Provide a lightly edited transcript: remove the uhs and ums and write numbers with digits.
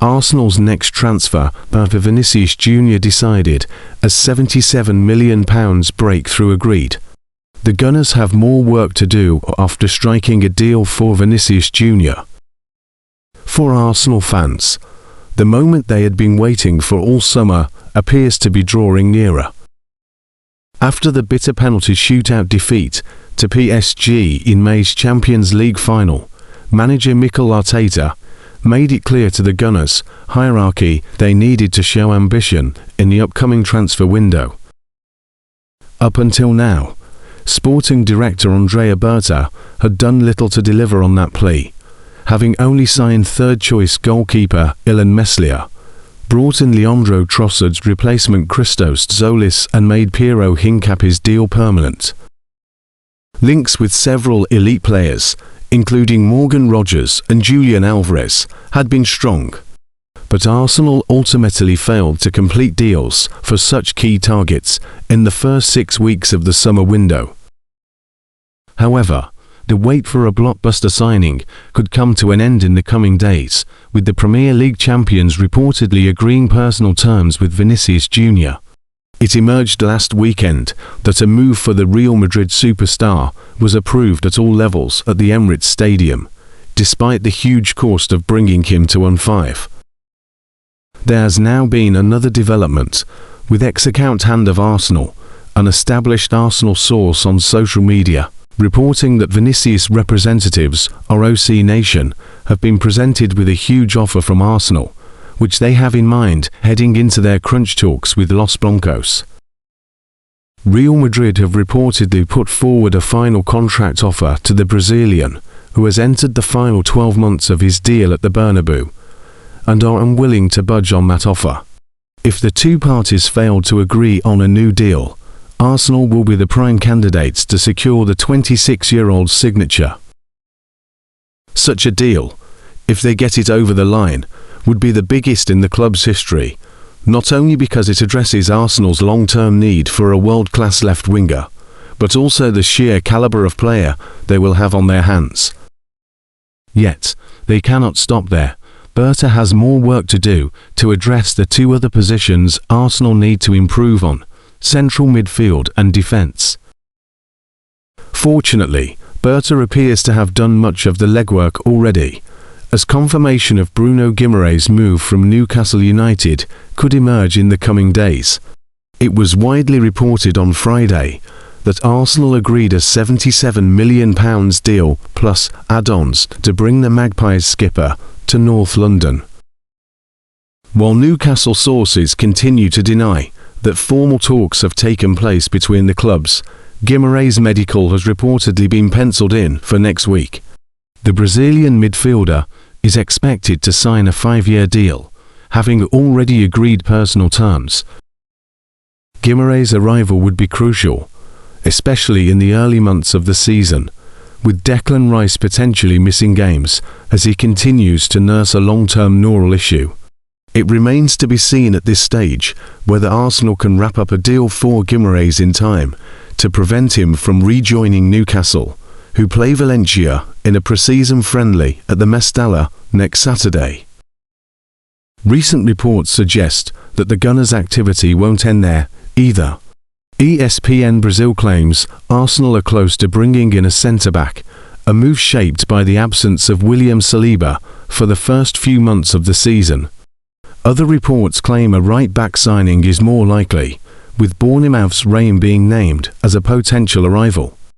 Arsenal's next transfer for Vinicius Jr decided, as £77 million breakthrough agreed. The Gunners have more work to do after striking a deal for Vinicius Jr. For Arsenal fans, the moment they had been waiting for all summer appears to be drawing nearer. After the bitter penalty shootout defeat to PSG in May's Champions League final, manager Mikel Arteta made it clear to the Gunners' hierarchy they needed to show ambition in the upcoming transfer window. Up until now, sporting director Andrea Berta had done little to deliver on that plea, having only signed third-choice goalkeeper Ilan Meslier, brought in Leandro Trossard's replacement Christos Zolis and made Piero Hincapié's deal permanent. Links with several elite players, including Morgan Rogers and Julian Alvarez, had been strong, but Arsenal ultimately failed to complete deals for such key targets in the first 6 weeks of the summer window. However, the wait for a blockbuster signing could come to an end in the coming days, with the Premier League champions reportedly agreeing personal terms with Vinicius Jr. It emerged last weekend that a move for the Real Madrid superstar was approved at all levels at the Emirates Stadium, despite the huge cost of bringing him to N5. There has now been another development, with ex-account hand of Arsenal, an established Arsenal source on social media, reporting that Vinicius representatives, ROC Nation, have been presented with a huge offer from Arsenal, which they have in mind heading into their crunch talks with Los Blancos. Real Madrid have reportedly put forward a final contract offer to the Brazilian, who has entered the final 12 months of his deal at the Bernabeu, and are unwilling to budge on that offer. If the two parties fail to agree on a new deal, Arsenal will be the prime candidates to secure the 26-year-old's signature. Such a deal, if they get it over the line, would be the biggest in the club's history, not only because it addresses Arsenal's long-term need for a world-class left winger, but also the sheer calibre of player they will have on their hands. Yet, they cannot stop there. Berta has more work to do to address the two other positions Arsenal need to improve on: central midfield and defence. Fortunately, Berta appears to have done much of the legwork already, as confirmation of Bruno Guimaraes' move from Newcastle United could emerge in the coming days. It was widely reported on Friday that Arsenal agreed a £77 million deal plus add-ons to bring the Magpies skipper to North London. While Newcastle sources continue to deny that formal talks have taken place between the clubs, Guimaraes' medical has reportedly been penciled in for next week. The Brazilian midfielder is expected to sign a 5-year deal, having already agreed personal terms. Guimaraes' arrival would be crucial, especially in the early months of the season, with Declan Rice potentially missing games as he continues to nurse a long-term neural issue. It remains to be seen at this stage whether Arsenal can wrap up a deal for Guimaraes in time to prevent him from rejoining Newcastle, who play Valencia in a pre-season friendly at the Mestalla next Saturday. Recent reports suggest that the Gunners' activity won't end there either. ESPN Brazil claims Arsenal are close to bringing in a centre-back, a move shaped by the absence of William Saliba for the first few months of the season. Other reports claim a right-back signing is more likely, with Bournemouth's Raheem being named as a potential arrival.